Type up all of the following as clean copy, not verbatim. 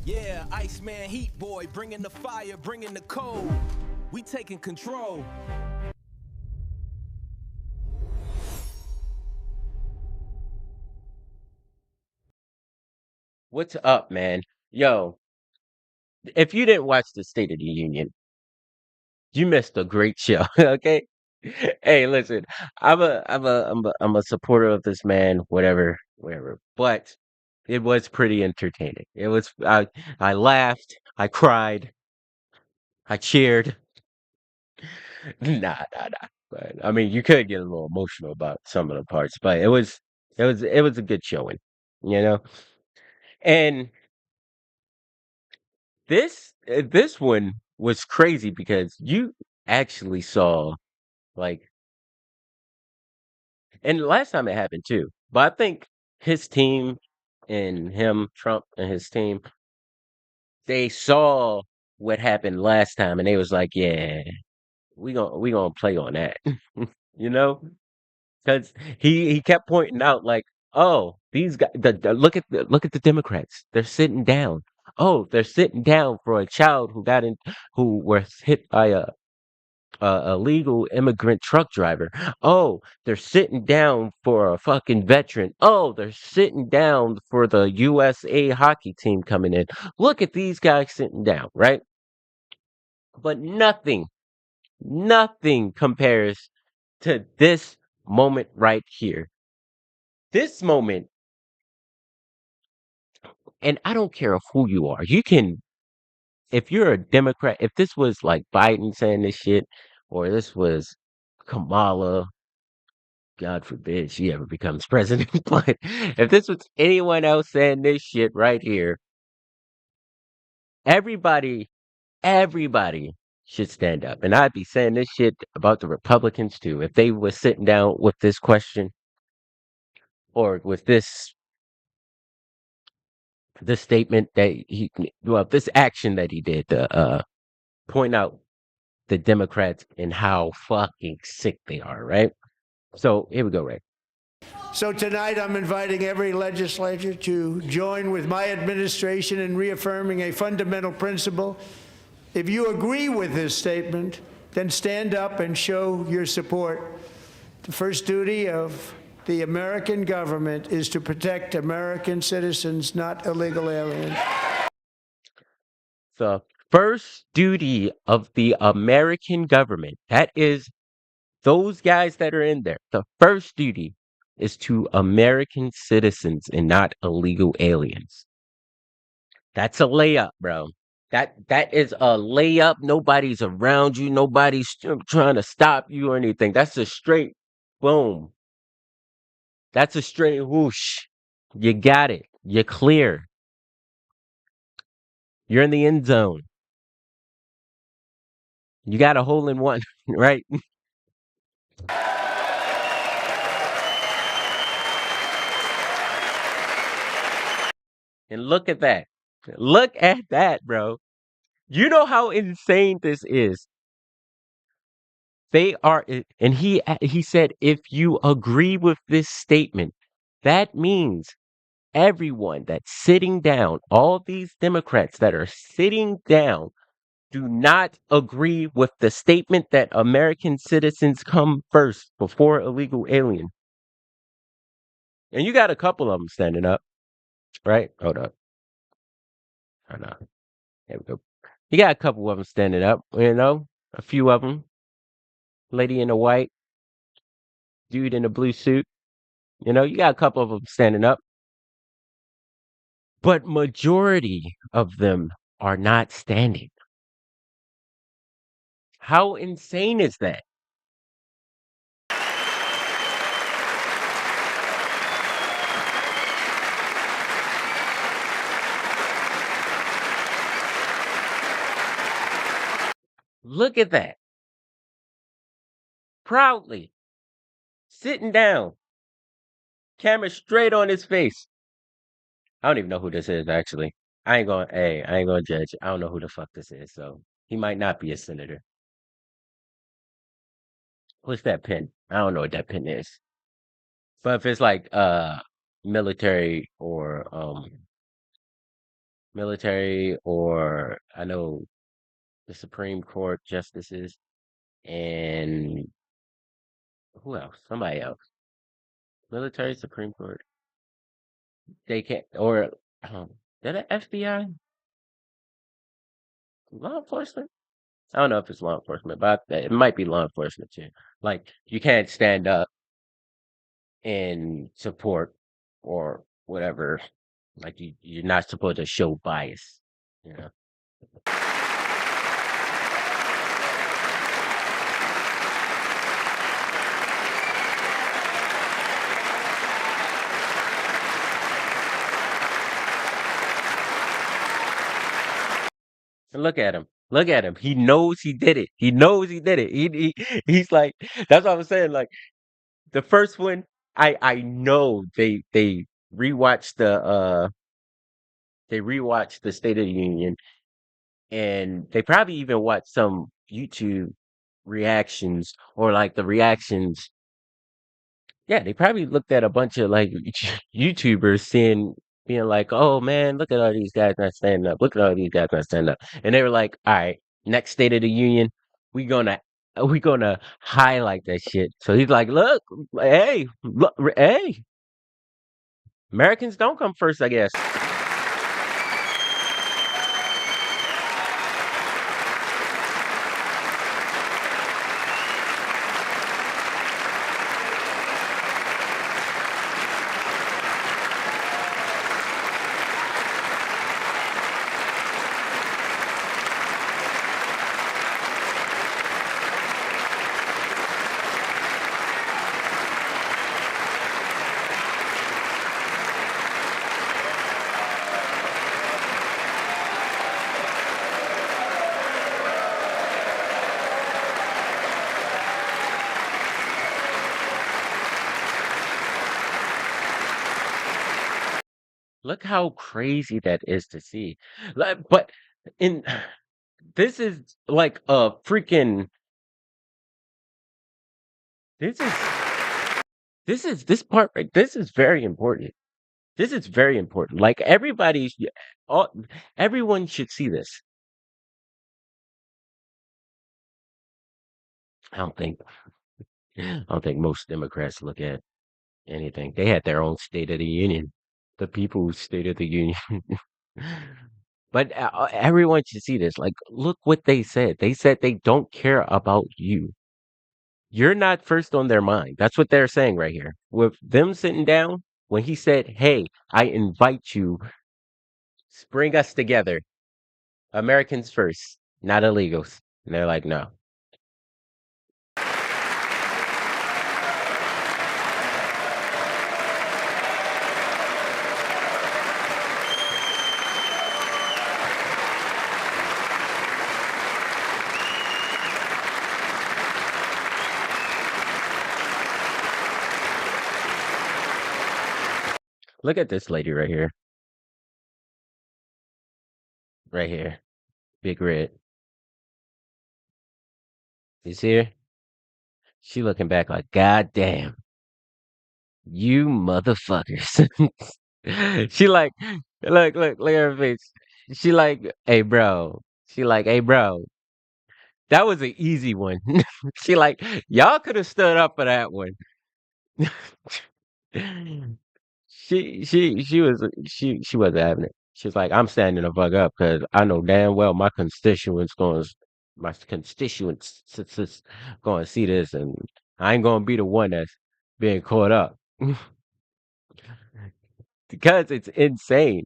Yeah, Iceman, Heat Boy, bringing the fire, bringing the cold. We taking control. What's up, man? Yo, if you didn't watch the State of the Union, you missed a great show. Okay. Hey, listen, I'm a supporter of this man, whatever. But it was pretty entertaining. I laughed, I cried, I cheered. Nah. But I mean, you could get a little emotional about some of the parts, but it was a good showing, you know. And this one was crazy because you actually saw like, and last time it happened too. But I think his team and him, Trump and his team, they saw what happened last time, and they was like, "Yeah, we gonna play on that," you know, because he kept pointing out like, "Oh, these guys, look at the Democrats. They're sitting down. Oh, they're sitting down for a child who was hit by a legal immigrant truck driver. Oh, they're sitting down for a fucking veteran. Oh, they're sitting down for the USA hockey team coming in. Look at these guys sitting down, right? But nothing compares to this moment right here. This moment, and I don't care who you are. If you're a Democrat, if this was like Biden saying this shit, or this was Kamala, God forbid she ever becomes president. But if this was anyone else saying this shit right here, everybody, everybody should stand up. And I'd be saying this shit about the Republicans too. If they were sitting down with this question or with this statement that this action that he did to point out the Democrats and how fucking sick they are, right? So here we go, Ray. So tonight I'm inviting every legislator to join with my administration in reaffirming a fundamental principle. If you agree with this statement, then stand up and show your support. The first duty of the American government is to protect American citizens, not illegal aliens. The first duty of the American government, that is those guys that are in there, the first duty is to American citizens and not illegal aliens. That's a layup, bro. That is a layup. Nobody's around you. Nobody's trying to stop you or anything. That's a straight boom. That's a straight whoosh. You got it. You're clear. You're in the end zone. You got a hole in one, right? And look at that. Look at that, bro. You know how insane this is. And he said, if you agree with this statement, that means everyone that's sitting down, all these Democrats that are sitting down, do not agree with the statement that American citizens come first before illegal aliens. And you got a couple of them standing up, right? Hold up. Hold on. There we go. You got a couple of them standing up, a few of them. Lady in the white, dude in the blue suit. You got a couple of them standing up, but majority of them are not standing. How insane is that? Look at that. Proudly sitting down, camera straight on his face. I don't even know who this is actually. I ain't gonna judge. I don't know who the fuck this is, so he might not be a senator. What's that pin? I don't know what that pin is. But if it's like military or military, or I know the Supreme Court justices, and who else? Somebody else. Military, Supreme Court. They can't, or the FBI, law enforcement. I don't know if it's law enforcement, but it might be law enforcement too. Like you can't stand up and support or whatever. Like you're not supposed to show bias. You know. And look at him. Look at him. He knows he did it. He knows he did it. He's like that's what I was saying. Like the first one, I know they rewatched the State of the Union, and they probably even watched some YouTube reactions or like the reactions. Yeah, they probably looked at a bunch of like YouTubers being like, "Oh man, look at all these guys not standing up. Look at all these guys not standing up." And they were like, "All right, next State of the Union, we gonna we gonna highlight that shit." So he's like, "Look, hey, Americans don't come first, I guess." Look how crazy that is to see. Like, but in this is like a freaking this is this part right this is very important. This is very important. Like all everyone should see this. I don't think I don't think most Democrats look at anything. They had their own State of the Union, the People's State of the Union. But everyone should see this. Like, look what they said. They said they don't care about you. You're not first on their mind. That's what they're saying right here. With them sitting down, when he said, "Hey, I invite you, bring us together, Americans first, not illegals." And they're like, "No." Look at this lady right here. Right here. Big red. You see her? She looking back like, "God damn, you motherfuckers." She like, look at her face. She like, "Hey, bro." She like, "Hey, bro, that was an easy one." She like, "Y'all could have stood up for that one." She wasn't having it. She's like, "I'm standing the fuck up because I know damn well my constituents going to see this, and I ain't going to be the one that's being caught up because it's insane."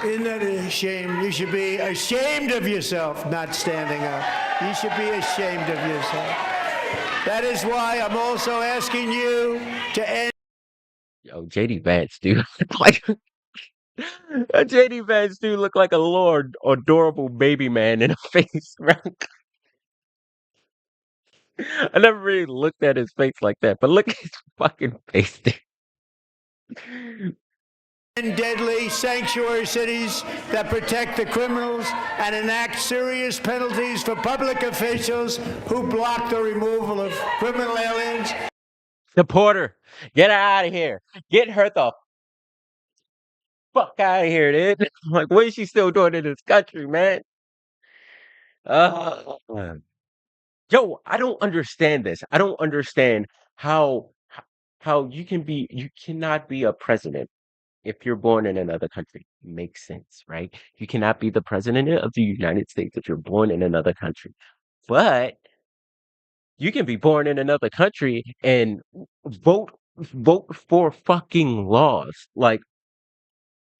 Isn't that a shame? You should be ashamed of yourself not standing up. You should be ashamed of yourself. That is why I'm also asking you to end. Yo, JD Vance, dude, like JD Vance, dude, look like a little adorable baby man in a face. I never really looked at his face like that, but look at his fucking face, dude. deadly sanctuary cities that protect the criminals and enact serious penalties for public officials who block the removal of criminal aliens. Deport her. Get her out of here. Get her the fuck out of here, dude. Like, what is she still doing in this country, man? Uh, Yo, I don't understand this. I don't understand how how you cannot be a president if you're born in another country. Makes sense, right? You cannot be the president of the United States if you're born in another country. But you can be born in another country and vote for fucking laws. Like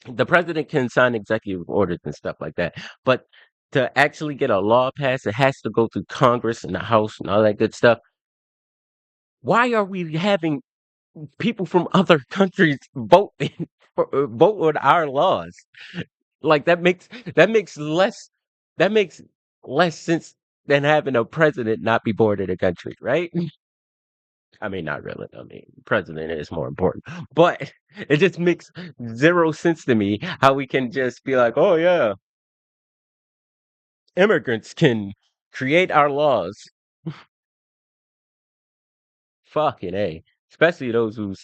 the president can sign executive orders and stuff like that. But to actually get a law passed, it has to go through Congress and the House and all that good stuff. Why are we having people from other countries vote vote on our laws? Like that makes less that makes less sense than having a president not be born in a country, right? I mean, not really. I mean, president is more important, but it just makes zero sense to me how we can just be like, oh yeah, immigrants can create our laws. Fucking A. Especially those who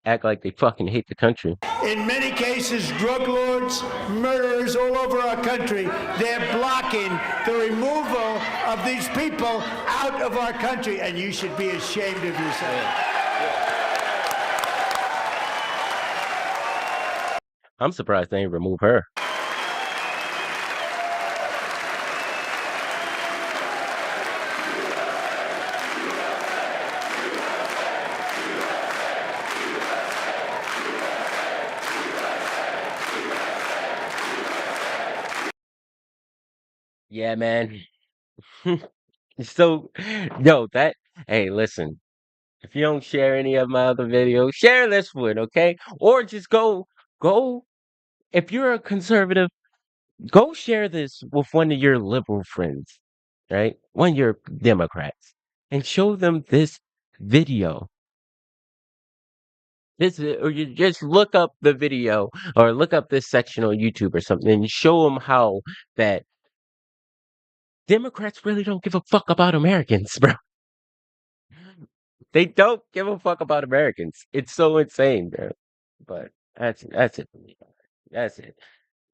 act like they fucking hate the country. In many cases, drug lords, murderers all over our country, they're blocking the removal of these people out of our country, and you should be ashamed of yourself. I'm surprised they ain't remove her. Yeah, man. So, yo, hey, listen, if you don't share any of my other videos, share this one, okay? Or just go, if you're a conservative, go share this with one of your liberal friends, right? One of your Democrats, and show them this video. Or you just look up the video or look up this section on YouTube or something and show them how that Democrats really don't give a fuck about Americans, bro. They don't give a fuck about Americans. It's so insane, bro. But that's it for me. That's it.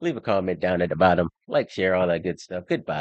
Leave a comment down at the bottom. Like, share, all that good stuff. Goodbye.